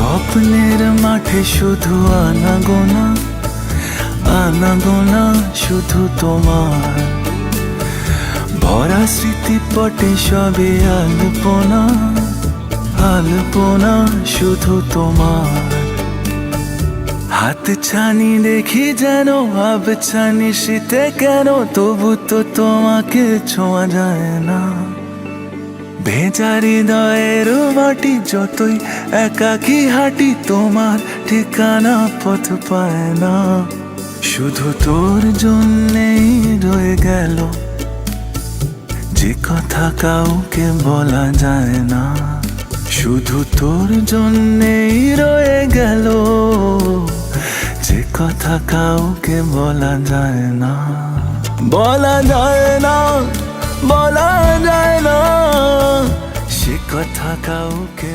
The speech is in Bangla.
স্বপ্নের মাঠে শুধু আনাগোনা, আনাগোনা শুধু তোমার ভরা স্মৃতিপটে সবে আলপনা, আলপনা শুধু তোমার। হাত ছানি দেখি যেন ভাবছানি শীতে কেন, তবু তো তোমাকে ছোঁয়া যায় না। ভেজা হৃদয়ের মাটি যতই একাকী হাঁটি, তোমার ঠিকানা পথ পায় না। শুধু তোর জন্যেই রয়ে গেল যে কথা কাউকে বলা যায় না। শুধু তোর জন্যেই রয়ে গেল যে কথা কাউকে বলা যায় না, বলা যায় না, বলা যায় না সে কথা কাউকে।